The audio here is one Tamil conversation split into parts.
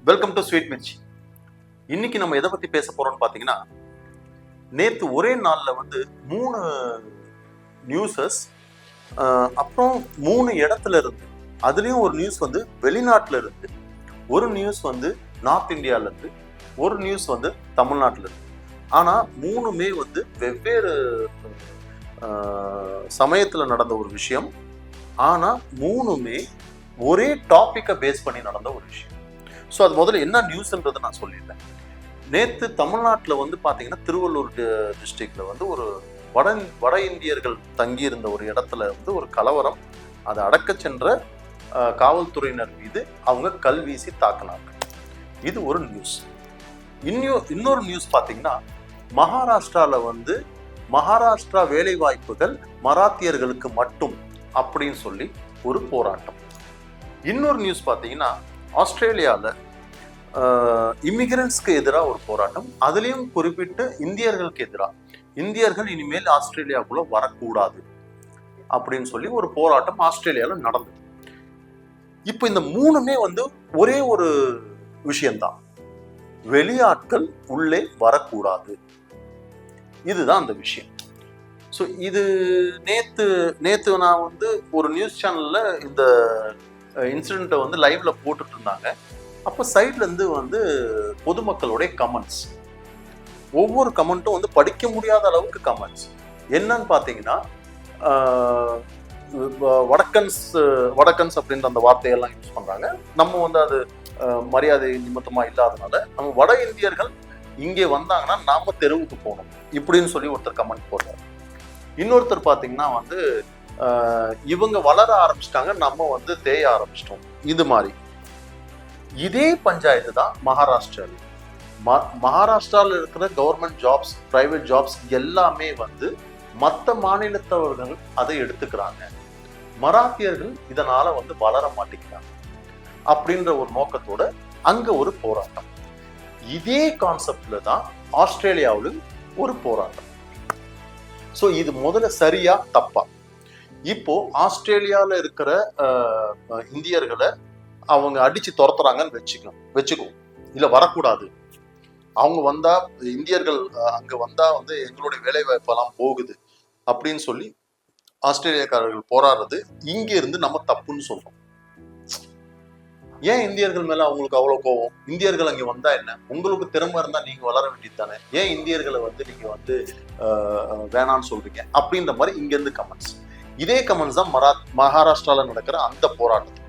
Welcome to sweet Mirchi. இன்னைக்கு நம்ம எதை பத்தி பேச போறோம்னு பாத்தீங்கன்னா, நேத்து ஒரே நாள்ல வந்து 3 நியூஸஸ், அப்புறம் 3 இடத்துல இருந்து, அதுலயும் ஒரு நியூஸ் வந்து வெளிநாட்டுல இருந்து, ஒரு நியூஸ் வந்து நார்த் இந்தியால இருந்து, ஒரு நியூஸ் வந்து தமிழ்நாட்டுல இருந்து. ஆனா 3மே வந்து வெவ்வேறு சமயத்துல நடந்த ஒரு விஷயம். ஆனா 3மே ஒரே டாபிக்கை பேஸ் பண்ணி நடந்த ஒரு விஷயம். ஸோ அது முதல்ல என்ன நியூஸ்ன்றதை நான் சொல்லியிருந்தேன். நேற்று தமிழ்நாட்டில் வந்து பார்த்தீங்கன்னா திருவள்ளூர் டிஸ்ட்ரிக்ட்ல வந்து ஒரு வட இந்தியர்கள் தங்கியிருந்த ஒரு இடத்துல வந்து ஒரு கலவரம். அதை அடக்க சென்ற காவல்துறையினர் மீது அவங்க கல் வீசி தாக்கினாங்க. இது ஒரு நியூஸ். இன்னொரு நியூஸ் பார்த்தீங்கன்னா, மகாராஷ்டிராவில் வந்து மகாராஷ்டிரா வேலை வாய்ப்புகள் மராத்தியர்களுக்கு மட்டும் அப்படின்னு சொல்லி ஒரு போராட்டம். இன்னொரு நியூஸ் பார்த்தீங்கன்னா, ஆஸ்திரேலியாவில் இமிகிரண்ட்ஸ்க்கு எதிராக ஒரு போராட்டம். அதுலேயும் குறிப்பிட்டு இந்தியர்களுக்கு எதிராக, இந்தியர்கள் இனிமேல் ஆஸ்திரேலியாவுக்குள்ள வரக்கூடாது அப்படின்னு சொல்லி ஒரு போராட்டம் ஆஸ்திரேலியாவில் நடந்தது. இப்போ இந்த 3மே வந்து ஒரே ஒரு விஷயம்தான், வெளியாட்கள் உள்ளே வரக்கூடாது. இதுதான் அந்த விஷயம். ஸோ இது நேத்து நான் வந்து ஒரு நியூஸ் சேனல்ல இந்த இன்சிடென்ட்டை வந்து லைவ்ல போட்டுட்டு இருந்தாங்க. அப்போ சைட்ல இருந்து வந்து பொதுமக்களுடைய கமெண்ட்ஸ், ஒவ்வொரு கமெண்ட்டும் வந்து படிக்க முடியாத அளவுக்கு கமெண்ட்ஸ். என்னன்னு பார்த்தீங்கன்னா, வடக்கன்ஸ் அப்படின்ற அந்த வார்த்தையெல்லாம் யூஸ் பண்றாங்க. நம்ம வந்து அது மரியாதை நிமித்தமா இல்லாதனால, நம்ம வட இந்தியர்கள் இங்கே வந்தாங்கன்னா நாம தெருவுக்கு போகணும் இப்படின்னு சொல்லி ஒருத்தர் கமெண்ட் போடுறாரு. இன்னொருத்தர் பார்த்தீங்கன்னா வந்து, இவங்க வளர ஆரம்பிச்சிட்டாங்க, நம்ம வந்து தேய ஆரம்பிச்சிட்டோம். இது மாதிரி இதே பஞ்சாயத்து தான் மகாராஷ்டிராவில். மகாராஷ்டிராவில் இருக்கிற கவர்மெண்ட் ஜாப்ஸ், பிரைவேட் ஜாப்ஸ் எல்லாமே வந்து மற்ற மாநிலத்தவர்கள் அதை எடுத்துக்கிறாங்க. மராத்தியர்கள் இதனால வந்து வளர மாட்டேங்கிறாங்க அப்படின்ற ஒரு நோக்கத்தோட அங்க ஒரு போராட்டம். இதே கான்செப்ட்ல தான் ஆஸ்திரேலியாவில் ஒரு போராட்டம். ஸோ இது முதல்ல சரியா தப்பா? இப்போ ஆஸ்திரேலியாவில் இருக்கிற இந்தியர்களை அவங்க அடிச்சு துரத்துறாங்கன்னு வச்சுக்குவோம். இல்ல வரக்கூடாது, அவங்க வந்தா, இந்தியர்கள் அங்க வந்தா வந்து எங்களுடைய வேலை வாய்ப்பெல்லாம் போகுது அப்படின்னு சொல்லி ஆஸ்திரேலியாக்காரர்கள் போராடுறது இங்க இருந்து நம்ம தப்புன்னு சொல்றோம். ஏன் இந்தியர்கள் மேல அவங்களுக்கு அவ்வளவு கோவம்? இந்தியர்கள் அங்க வந்தா என்ன, உங்களுக்கு திறமை இருந்தா நீங்க வளர வேண்டியது தானே, ஏன் இந்தியர்களை வந்து நீங்க வந்து வேணான்னு சொல்றீங்க அப்படின்ற மாதிரி இங்க இருந்து கமெண்ட்ஸ். இதே கமெண்ட்ஸ் தான் மகாராஷ்டிரால நடக்கிற அந்த போராட்டத்துக்கு.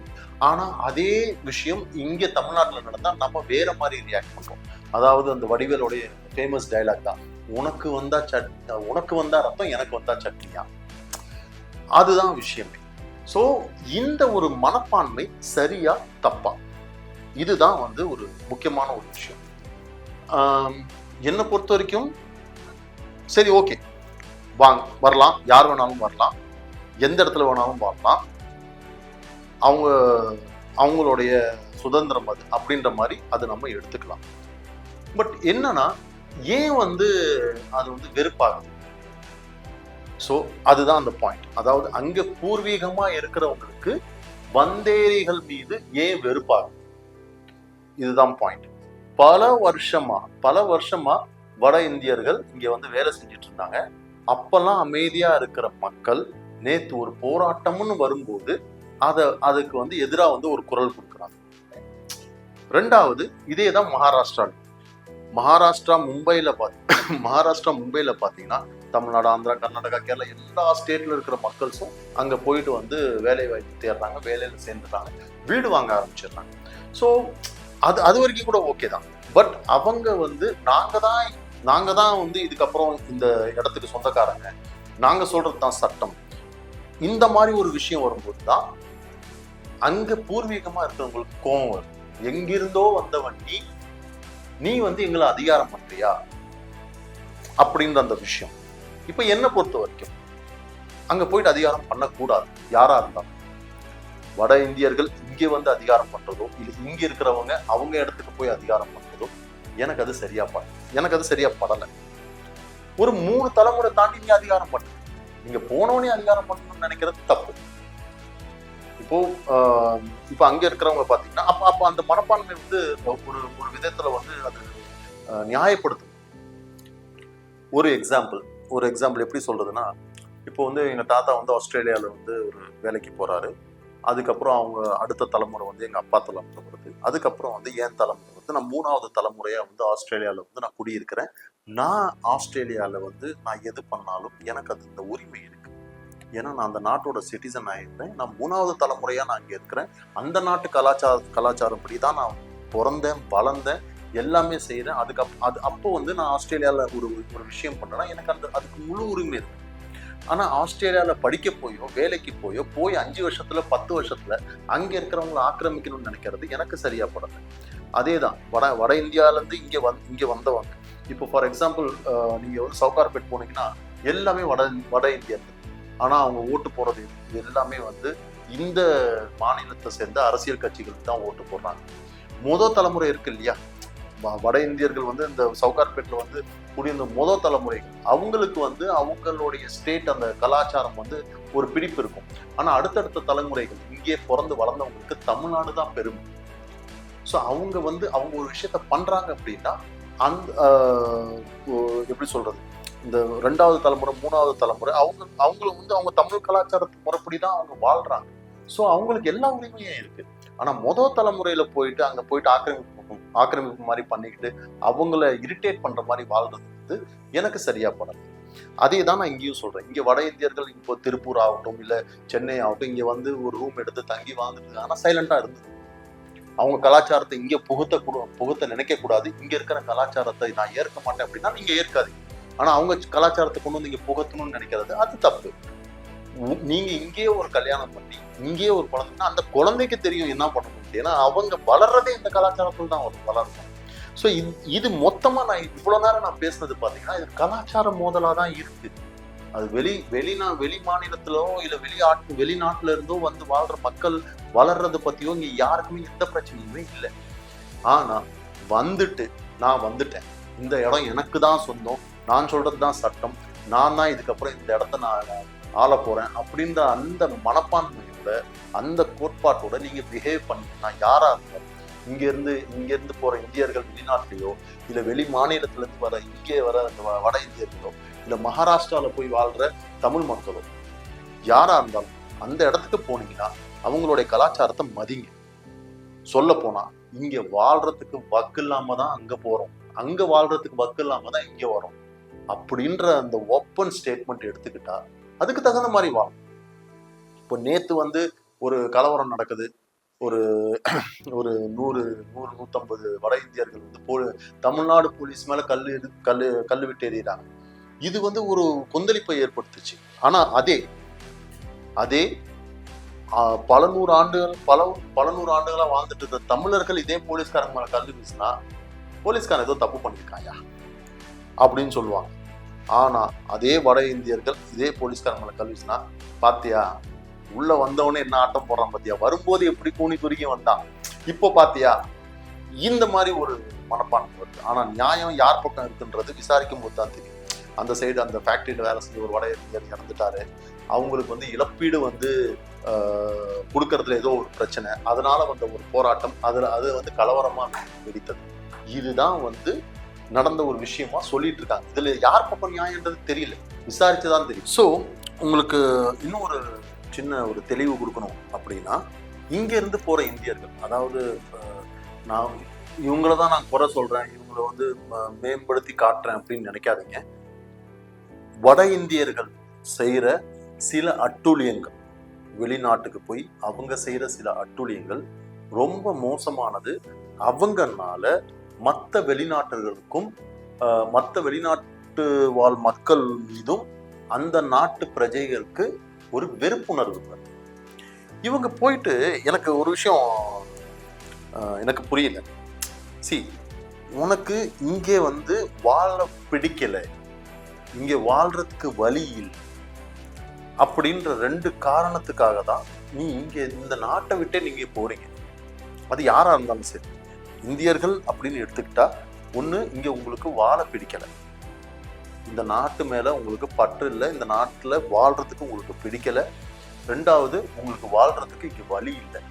ஆனா அதே விஷயம் இங்க தமிழ்நாட்டுல நடந்தா நம்ம வேற மாதிரி ரியாக்ட் பண்றோம். அதாவது அந்த வடிவேலுடைய ஃபேமஸ் டயலாக் தான், உனக்கு வந்தா ரத்தம், எனக்கு வந்தா சட்னியா. அதுதான் விஷயமே. ஸோ இந்த ஒரு மனப்பான்மை சரியா தப்பா, இதுதான் வந்து ஒரு முக்கியமான ஒரு விஷயம். என்னை பொறுத்த வரைக்கும் சரி, ஓகே, வாங்க, வரலாம், யார் வேணாலும் வரலாம், எந்த இடத்துல வேணாலும் வரலாம், அவங்களுடைய சுதந்திரம் அது அப்படின்ற மாதிரி அதை நம்ம எடுத்துக்கலாம். பட் என்னன்னா, ஏன் வந்து அது வந்து வெறுப்பாகுது? ஸோ அதுதான் அந்த பாயிண்ட். அதாவது அங்க பூர்வீகமா இருக்கிறவங்களுக்கு வந்தேரிகள் மீது ஏன் வெறுப்பாகுது, இதுதான் பாயிண்ட். பல வருஷமா வட இந்தியர்கள் இங்க வந்து வேலை செஞ்சுட்டு இருந்தாங்க. அப்பெல்லாம் அமைதியா இருக்கிற மக்கள் நேத்து ஒரு போராட்டம்னு வரும்போது அதுக்கு வந்து எதிராக வந்து ஒரு குரல் கொடுக்குறாங்க. ரெண்டாவது, இதே தான் மகாராஷ்டிரா மும்பைல பாத்தீங்கன்னா, தமிழ்நாடு, ஆந்திரா, கர்நாடகா, கேரளா எல்லா ஸ்டேட்ல இருக்கிற மக்கள்ஸும் அங்க போயிட்டு வந்து வேலை வாய்ப்பு தேடுறாங்க, வேலையில சேர்ந்துட்டாங்க, வீடு வாங்க ஆரம்பிச்சிடுறாங்க. ஸோ அது வரைக்கும் கூட ஓகே தான். பட் அவங்க வந்து நாங்க தான் வந்து இதுக்கப்புறம் இந்த இடத்துக்கு சொந்தக்காரங்க, நாங்க சொல்றது தான் சட்டம், இந்த மாதிரி ஒரு விஷயம் வரும்போது தான் அங்க பூர்வீகமா இருக்கிறவங்களுக்கு கோபம் வரும். எங்கிருந்தோ வந்தவன் நீ வந்து எங்களை அதிகாரம் பண்றியா அப்படின்ற அந்த விஷயம். இப்ப என்ன பொறுத்த வரைக்கும் அங்க போயிட்டு அதிகாரம் பண்ணக்கூடாது. யாரா இருந்தாலும் வட இந்தியர்கள் இங்கே வந்து அதிகாரம் பண்றதோ, இல்ல இங்க இருக்கிறவங்க அவங்க இடத்துக்கு போய் அதிகாரம் பண்றதோ எனக்கு அது சரியா படலை. ஒரு 3 தலைமுறை தாண்டி நீங்க அதிகாரம் பண்ணுங்க. நீங்க போனவனே அதிகாரம் பண்ணணும்னு நினைக்கிறது தப்பு. இப்போ இப்போ அங்க இருக்கிறவங்க பாத்தீங்கன்னா அப்ப அந்த மனப்பான்மை வந்து ஒரு ஒரு விதத்துல வந்து அது நியாயப்படுத்தும். ஒரு எக்ஸாம்பிள் எப்படி சொல்றதுன்னா, இப்போ வந்து எங்க தாத்தா வந்து ஆஸ்திரேலியாவில் வந்து ஒரு வேலைக்கு போறாரு. அதுக்கப்புறம் அவங்க அடுத்த தலைமுறை வந்து எங்க அப்பா தலைமுறை வருது. அதுக்கப்புறம் வந்து என் தலைமுறை வந்து நான் 3வது தலைமுறையா வந்து ஆஸ்திரேலியாவில் வந்து நான் குடியிருக்கிறேன். நான் ஆஸ்திரேலியாவில் வந்து நான் எது பண்ணாலும் எனக்கு அது இந்த உரிமை இருக்கு. ஏன்னா நான் அந்த நாட்டோட சிட்டிசன் ஆயிருந்தேன். நான் 3வது தலைமுறையா நான் இங்க இருக்கிறேன். அந்த நாட்டு கலாச்சாரம் படி தான் நான் பிறந்தேன், வளர்ந்தேன், எல்லாமே செய்யறேன். அப்போ வந்து நான் ஆஸ்திரேலியாவில் ஒரு விஷயம் பண்றேன்னா எனக்கு அதுக்கு முழு உரிமை இருக்கு. ஆனா ஆஸ்திரேலியால படிக்க போயோ வேலைக்கு போய் 5 வருஷத்துல 10 வருஷத்துல அங்க இருக்கிறவங்களை ஆக்கிரமிக்கணும்னு நினைக்கிறது எனக்கு சரியா படல. அதேதான் வட இந்தியால இருந்து இங்க வந்தவங்க. இப்போ ஃபார் எக்ஸாம்பிள் நீங்க வந்து சவுகார்பேட் போனீங்கன்னா எல்லாமே வட இந்தியர்கள். ஆனா அவங்க ஓட்டு போறது எல்லாமே வந்து இந்த மாநிலத்தை சேர்ந்த அரசியல் கட்சிகளுக்கு தான் ஓட்டு போடுறாங்க. முதல் தலைமுறை இருக்கு இல்லையா, வட இந்தியர்கள் வந்து இந்த சவுகார்பேட்ல வந்து குடியிருந்த முதல் தலைமுறைகள், அவங்களுக்கு வந்து அவங்களுடைய ஸ்டேட் அந்த கலாச்சாரம் வந்து ஒரு பிடிப்பு இருக்கும். ஆனா அடுத்தடுத்த தலைமுறைகள் இங்கே பிறந்து வளர்ந்தவங்களுக்கு தமிழ்நாடு தான் பெருமை. ஸோ அவங்க வந்து அவங்க ஒரு விஷயத்த பண்றாங்க அப்படின்னா அந்த எப்படி சொல்றது, இந்த 2வது தலைமுறை 3வது தலைமுறை அவங்களும் வந்து அவங்க தமிழ் கலாச்சாரத்து முறைப்படிதான் அவங்க வாழ்றாங்க. ஸோ அவங்களுக்கு எல்லா உரிமையும் இருக்கு. ஆனா முதல் தலைமுறையில போயிட்டு அங்க போயிட்டு ஆக்கிரமிப்பு மாதிரி பண்ணிக்கிட்டு அவங்கள இரிட்டேட் பண்ற மாதிரி வாழ்றது வந்து எனக்கு சரியா படல. அதே தான் நான் இங்கேயும் சொல்றேன். இங்க வட இந்தியர்கள் இப்போ திருப்பூர் ஆகட்டும் இல்ல சென்னை ஆகட்டும் இங்க வந்து ஒரு ரூம் எடுத்து தங்கி வாழ்ந்துட்டு ஆனா சைலண்டா இருந்தது. அவங்க கலாச்சாரத்தை இங்க புகுத்த நினைக்க கூடாது. இங்க இருக்கிற கலாச்சாரத்தை நான் ஏற்க மாட்டேன் அப்படின்னா நீங்க ஏற்காதீங்க. ஆனா அவங்க கலாச்சாரத்தை கொண்டு வந்து இங்க புகத்தணும்னு நினைக்கிறது அது தப்பு. நீங்க இங்கேயே ஒரு கல்யாணம் பண்ணி இங்கேயே ஒரு குழந்தைன்னா அந்த குழந்தைக்கு தெரியும் என்ன பண்ண முடியும். ஏன்னா அவங்க வளர்றதே இந்த கலாச்சாரத்தில் தான் வளரணும். ஸோ இது மொத்தமா நான் இவ்வளவு நேரம் நான் பேசுனது பாத்தீங்கன்னா இது கலாச்சார மோதலா தான் இருக்கு. அது வெளி மாநிலத்திலோ இல்ல வெளிநாட்டுல இருந்தோ வந்து வாழ்ற மக்கள் வளர்றது பத்தியோ இங்க யாருக்குமே எந்த பிரச்சனையுமே இல்லை. ஆனா நான் வந்துட்டேன், இந்த இடம் எனக்கு தான் சொந்தம், நான் சொல்றதுதான் சட்டம், நான் தான் இதுக்கப்புறம் இந்த இடத்த நான் ஆள போறேன் அப்படின்ற அந்த மனப்பான்மையோட அந்த கோட்பாட்டோட நீங்க பிஹேவ் பண்ணீங்கன்னா யாரா இருந்தாலும் இங்க இருந்து போற இந்தியர்கள் வெளிநாட்டிலையோ இல்ல வெளி மாநிலத்துல இருந்து இங்கே வர வட இந்தியர்களோ இல்ல மகாராஷ்டிரால போய் வாழ்ற தமிழ் மக்களோ யாரா இருந்தாலும் அந்த இடத்துக்கு போனீங்கன்னா அவங்களுடைய கலாச்சாரத்தை மதிங்க. சொல்ல போனா இங்க வாழ்றதுக்கு வக்கு இல்லாம தான் அங்க போறோம், அங்க வாழ்றதுக்கு வக்கு இல்லாம தான் இங்க வரோம் அப்படின்ற அந்த ஓப்பன் ஸ்டேட்மெண்ட் எடுத்துக்கிட்டா அதுக்கு தகுந்த மாதிரி வாழும். இப்போ நேத்து வந்து ஒரு கலவரம் நடக்குது, ஒரு 100-150 வட இந்தியர்கள் வந்து தமிழ்நாடு போலீஸ் மேல கல்லு விட்டு எறிகிறாங்க. இது வந்து ஒரு கொந்தளிப்பை ஏற்படுத்துச்சு. ஆனா அதே பல நூறு ஆண்டுகளா வாழ்ந்துட்டு இருந்த தமிழர்கள் இதே போலீஸ்காரங்க மேல கல்லு வீசினா போலீஸ்காரன் ஏதோ தப்பு பண்ணிருக்காயா அப்படின்னு சொல்லுவாங்க. ஆனா அதே வட இந்தியர்கள் இதே போலீஸ்காரங்க மேல கல்லு வீசினா பாத்தியா உள்ள வந்தவனே என்ன ஆட்டம் போடுறான் பாத்தியா, வரும்போது எப்படி கூனி குறுகி வந்தான், இப்போ பாத்தியா, இந்த மாதிரி ஒரு மனப்பான்மை வருது. ஆனா நியாயம் யார் பக்கம் இருக்குன்றது விசாரிக்கும் போது தான் தெரியும். அந்த சைடு அந்த ஃபேக்டரியில வேலை செஞ்ச ஒரு வட இந்தியர் இறந்துட்டாரு, அவங்களுக்கு வந்து இழப்பீடு வந்து கொடுக்கறதுல ஏதோ ஒரு பிரச்சனை, அதனால வந்த ஒரு போராட்டம், அது வந்து கலவரமா வெடித்தது. இதுதான் வந்து நடந்த ஒரு விஷயமா சொல்லிட்டு இருக்காங்க. இதுல யார் பக்கம் நியாயம்ன்றது தெரியல, விசாரிச்சுதான் தெரியும். ஸோ உங்களுக்கு இன்னும் ஒரு சின்ன ஒரு தெளிவு கொடுக்கணும் அப்படின்னா, இங்க இருந்து போற இந்தியர்கள், அதாவது நான் இவங்கள தான் நான் குறை சொல்றேன், இவங்களை வந்து மேம்படுத்தி காட்டுறேன் அப்படின்னு நினைக்காதீங்க. வட இந்தியர்கள் செய்யற சில அட்டூழியங்கள், வெளிநாட்டுக்கு போய் அவங்க செய்யற சில அட்டூழியங்கள் ரொம்ப மோசமானது. அவங்கனால மற்ற வெளிநாட்டர்களுக்கும் மற்ற வெளிநாட்டு வாழ் மக்கள் மீதும் அந்த நாட்டு பிரஜைகளுக்கு ஒரு வெறுப்புணர்வு வருது. இவங்க போயிட்டு எனக்கு ஒரு விஷயம் எனக்கு புரியல. உனக்கு இங்கே வந்து வாழ பிடிக்கல, இங்கே வாழ்றதுக்கு வழி இல்லை அப்படின்ற 2 காரணத்துக்காக தான் நீ இங்க இந்த நாட்டை விட்டே நீங்க போறீங்க. அது யாரா இருந்தாலும் சரி, இந்தியர்கள் அப்படின்னு எடுத்துக்கிட்டா ஒண்ணு இங்க உங்களுக்கு வாழ பிடிக்கல, இந்த நாட்டு மேல உங்களுக்கு பற்று இல்லை, இந்த நாட்டுல வாழ்றதுக்கு உங்களுக்கு பிடிக்கல, ரெண்டாவது, உங்களுக்கு வாழ்றதுக்கு இங்க வழி இல்லை.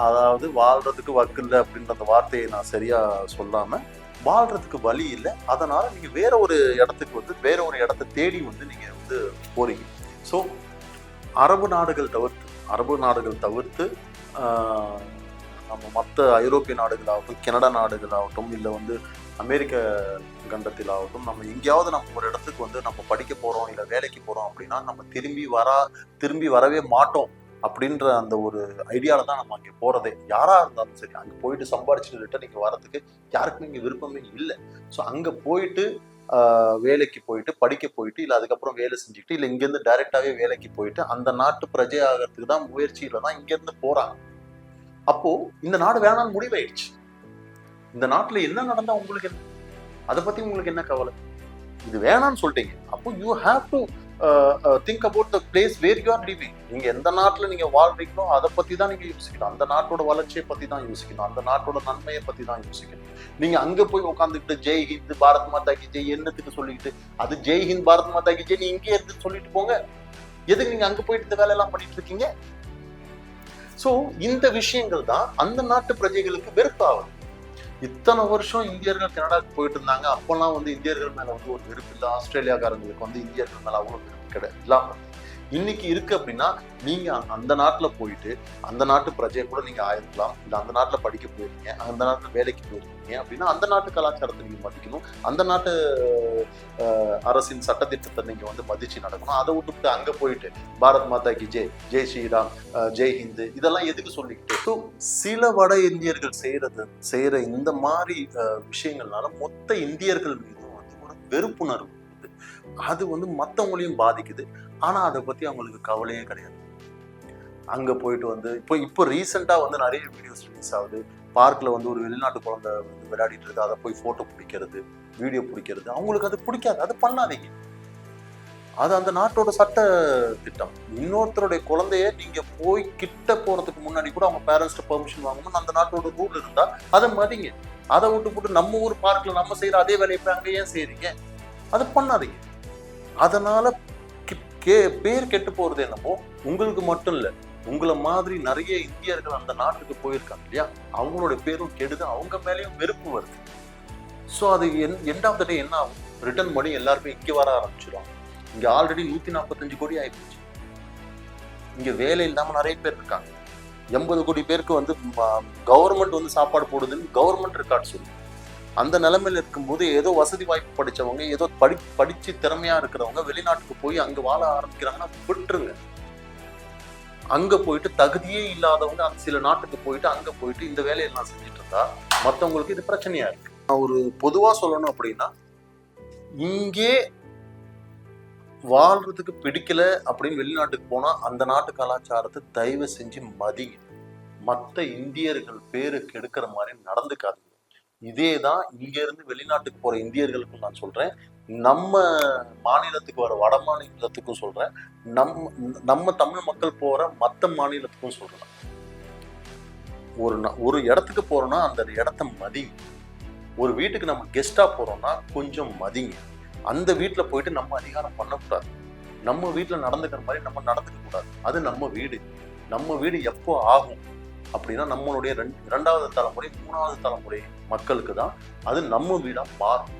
அதாவது வாழ்றதுக்கு வக்கு இல்லை அப்படின்ற அந்த வார்த்தையை நான் சரியா சொல்லாம, வாழ்றதுக்கு வழி இல்லை. அதனால நீங்க வேற ஒரு இடத்துக்கு வந்து வேற ஒரு இடத்த தேடி வந்து நீங்க வந்து போறீங்க. ஸோ அரபு நாடுகள் தவிர்த்து நம்ம மற்ற ஐரோப்பிய நாடுகளாகட்டும், கனடா நாடுகளாகட்டும், இல்லை வந்து அமெரிக்க கண்டத்தில் ஆகட்டும், நம்ம எங்கேயாவது நம்ம ஒரு இடத்துக்கு வந்து நம்ம படிக்க போறோம் இல்லை வேலைக்கு போறோம் அப்படின்னா நம்ம திரும்பி வரவே மாட்டோம் அப்படின்ற அந்த ஒரு ஐடியால தான் நம்ம அங்கே போறதே. யாரா இருந்தாலும் சரி, அங்கே போயிட்டு சம்பாரிச்சுட்டு ரிட்டர்ன் இங்கே வரதுக்கு யாருக்குமே இங்கே விருப்பமே இல்லை. ஸோ அங்கே போயிட்டு வேலைக்கு போயிட்டு படிக்க போயிட்டு இல்லை அதுக்கப்புறம் வேலை செஞ்சுக்கிட்டு இல்லை இங்கேருந்து டைரெக்டாகவே வேலைக்கு போயிட்டு அந்த நாட்டு பிரஜை ஆகிறதுக்கு தான் முயற்சியில தான் இங்கேருந்து போறாங்க. அப்போ இந்த நாடு வேணாம்னு முடிவாயிடுச்சு. இந்த நாட்டுல என்ன நடந்தா உங்களுக்கு என்ன, அதை பத்தி உங்களுக்கு என்ன கவலை? இது வேணாம்னு சொல்லிட்டீங்க. அப்போ you have to think about the place where you are living. நீங்க எந்த நாட்டுல நீங்க வாழ்றீங்களோ அதை பத்தி தான் நீங்க யோசிக்கணும். அந்த நாட்டோட வளர்ச்சியை பத்தி தான் யோசிக்கணும். அந்த நாட்டோட நன்மையை பத்தி தான் யோசிக்கணும். நீங்க அங்க போய் உட்காந்துக்கிட்டு ஜெய் ஹிந்த் பாரத் மாதா கி ஜெய் என்னத்துக்கு சொல்லிக்கிட்டு, அது ஜெய் ஹிந்த் பாரத் மாதா கி ஜெய் நீ இங்கே இருந்து சொல்லிட்டு போங்க. எதுக்கு நீங்க அங்க போயிட்டு இந்த வேலையெல்லாம் பண்ணிட்டு இருக்கீங்க? சோ இந்த விஷயங்கள் தான் அந்த நாட்டு பிரஜைகளுக்கு வெறுப்பாகும். இத்தனை வருஷம் இந்தியர்கள் கனடாவுக்கு போயிட்டு இருந்தாங்க. அப்பெல்லாம் வந்து இந்தியர்கள் மேல வந்து ஒரு வெறுப்பு இல்லை. ஆஸ்திரேலியாக்காரங்களுக்கு வந்து இந்தியர்கள் மேல அவ்வளவு வெறுப்பு கிடையாது இல்லாம இன்னைக்கு இருக்கு. அப்படின்னா நீங்க அந்த நாட்டுல போயிட்டு அந்த நாட்டு பிரஜையை கூட நீங்க ஆயிருக்கலாம், இல்லை அந்த நாட்டுல படிக்க போயிருக்கீங்க, அந்த நாட்டுல வேலைக்கு போயிருக்கீங்க அப்படின்னா அந்த நாட்டு கலாச்சாரத்தை நீங்க மதிக்கணும். அந்த நாட்டு அரசின் சட்டத்திட்டத்தை நீங்க வந்து மதிச்சு நடக்கணும். அதை விட்டுட்டு அங்க போயிட்டு பாரத் மாதா கி ஜெய், ஜெய் ஸ்ரீராம், ஜெய் ஹிந்த் இதெல்லாம் எதுக்கு சொல்லிக்கிட்டு? ஸோ சில வட இந்தியர்கள் செய்யற இந்த மாதிரி விஷயங்கள்னால மொத்த இந்தியர்கள் மீதும் வந்து ஒரு வெறுப்புணர்வு, அது வந்து மற்றவங்களையும் பாதிக்குது. ஆனா அதை பத்தி அவங்களுக்கு கவலையே கிடையாது. அங்க போயிட்டு வந்து இப்போ ரீசெண்டா வந்து நிறைய வீடியோஸ் ரிலீஸ் ஆகுது. பார்க்ல வந்து ஒரு வெளிநாட்டு குழந்தை வந்து விளையாடிட்டு இருக்கு, அதை போய் போட்டோ பிடிக்கிறது, வீடியோ பிடிக்கிறது. அவங்களுக்கு அது பிடிக்காது, அது பண்ணாதீங்க. அது அந்த நாட்டோட சட்ட திட்டம். இன்னொருத்தருடைய குழந்தைய நீங்க போய் கிட்ட போறதுக்கு முன்னாடி கூட அவங்க பேரண்ட்ஸ்ட பெர்மிஷன் வாங்கணும்னு அந்த நாட்டோட ரூல் இருந்தா அதை மதிங்க. அதை விட்டு நம்ம ஊர் பார்க்ல நம்ம செய்யற அதே வேலையை போய் அங்க ஏன் செய்யறீங்க? அதை பண்ணாதீங்க. அதனால பேர் கெட்டு போறது என்னமோ உங்களுக்கு மட்டும் இல்ல, உங்களை மாதிரி நிறைய இந்தியர்கள் அந்த நாட்டுக்கு போயிருக்காங்க இல்லையா, அவங்களோட பேரும் கெடுது, அவங்க மேலேயும் வெறுப்பு வருது. ஸோ அது எண்ட் ஆஃப் த டே என்ன ஆகும்? ரிட்டர்ன் பண்ணி எல்லாருமே இங்க வர ஆரம்பிச்சிருவாங்க. இங்க ஆல்ரெடி 145 கோடி ஆயிடுச்சு. இங்க வேலை இல்லாம நிறைய பேர் இருக்காங்க. 80 கோடி பேருக்கு வந்து கவர்மெண்ட் வந்து சாப்பாடு போடுதுன்னு கவர்மெண்ட் ரெக்கார்ட் சொல்லு. அந்த நிலைமையில இருக்கும்போது ஏதோ வசதி வாய்ப்பு படிச்சவங்க, ஏதோ படிச்சு திறமையா இருக்கிறவங்க வெளிநாட்டுக்கு போய் அங்க வாழ ஆரம்பிக்கிறாங்கன்னா விட்டுருங்க. அங்க போயிட்டு தகுதியே இல்லாதவங்க அந்த சில நாட்டுக்கு போயிட்டு அங்க போயிட்டு இந்த வேலையெல்லாம் செஞ்சுட்டு இருந்தா மற்றவங்களுக்கு இது பிரச்சனையா இருக்கு. நான் ஒரு பொதுவா சொல்லணும் அப்படின்னா, இங்கே வாழ்றதுக்கு பிடிக்கல அப்படின்னு வெளிநாட்டுக்கு போனா அந்த நாட்டு கலாச்சாரத்தை தயவு செஞ்சு மதிங்க. மற்ற இந்தியர்கள் பேரு கெடுக்கிற மாதிரி நடந்துக்காது. இதேதான் இங்க இருந்து வெளிநாட்டுக்கு போற இந்தியர்களுக்கும் நான் சொல்றேன், நம்ம மாநிலத்துக்கு வர வட மாநிலத்துக்கும் சொல்றேன், நம்ம தமிழ் மக்கள் போற மற்ற மாநிலத்துக்கும் சொல்றேன். ஒரு இடத்துக்கு போறோம்னா அந்த இடத்த மதிங்க. ஒரு வீட்டுக்கு நம்ம கெஸ்டா போறோம்னா கொஞ்சம் மதிங்க. அந்த வீட்டுல போயிட்டு நம்ம அதிகாரம் பண்ணக்கூடாது. நம்ம வீட்டுல நடந்துக்கிற மாதிரி நம்ம நடந்துக்க கூடாது. அது நம்ம வீடு. நம்ம வீடு எப்போ ஆகும் அப்படின்னா நம்மளுடைய 2வது தலைமுறை 3வது தலைமுறை மக்களுக்கு தான் அது நம்ம வீடா மாறும்.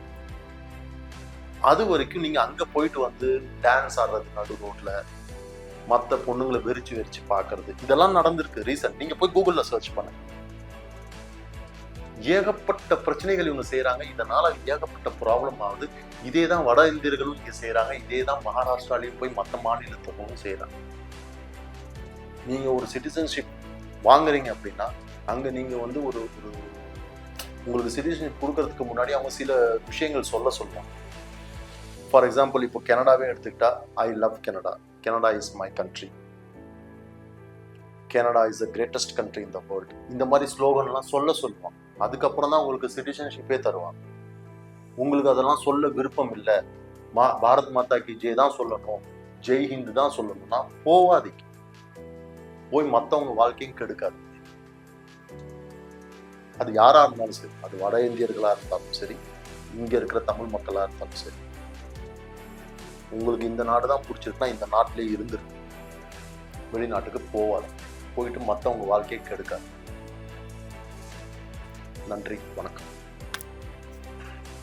அது வரைக்கும் நீங்க அங்க போயிட்டு வந்து டான்ஸ் ஆடுறது நடு ரோட்ல, மற்ற பொண்ணுங்களை வெறிச்சு பாக்குறது, இதெல்லாம் நடந்திருக்கு ரீசன்ட். நீங்க போய் கூகுள்ல சர்ச் பண்ணுங்க. ஏகப்பட்ட பிரச்சனைகள் இவங்க செய்யறாங்க. இதனால ஏகப்பட்ட ப்ராப்ளம் ஆகுது. இதே தான் வட இந்தியர்களும் இங்க செய்யறாங்க. இதே தான் மகாராஷ்டிராலையும் போய் மற்ற மாநிலத்துக்கும் செய்யறாங்க. நீங்க ஒரு சிட்டிசன்ஷிப் வாங்குறீங்க அப்படின்னா அங்க நீங்க வந்து ஒரு உங்களுக்கு சிட்டிசன்ஷிப் கொடுக்கறதுக்கு முன்னாடி அவங்க சில விஷயங்கள் சொல்லுவாங்க. ஃபார் எக்ஸாம்பிள், இப்போ கனடாவே எடுத்துக்கிட்டா, I love Canada, Canada is my country, Canada is the greatest country in the world, இந்த மாதிரி ஸ்லோகன்லாம் சொல்லுவாங்க. அதுக்கப்புறம் தான் உங்களுக்கு சிட்டிசன்ஷிப்பே தருவாங்க. உங்களுக்கு அதெல்லாம் சொல்ல விருப்பம் இல்லை, பாரத் மாதா கி ஜெய் தான் சொல்லணும், ஜெய் ஹிந்த் தான் சொல்லணும்னா போவாதீங்க. போய் மற்றவங்க வாழ்க்கையும் கெடுக்காது. அது யாரா இருந்தாலும் சரி, அது வட இந்தியர்களா இருந்தாலும் சரி, இங்க இருக்கிற தமிழ் மக்களா இருந்தாலும் சரி, உங்களுக்கு இந்த நாடு தான் பிடிச்சிருக்குன்னா இந்த நாட்டிலே இருந்துருக்கு. வெளிநாட்டுக்கு போவாது, போயிட்டு மற்றவங்க வாழ்க்கையை கெடுக்காது. நன்றி, வணக்கம்.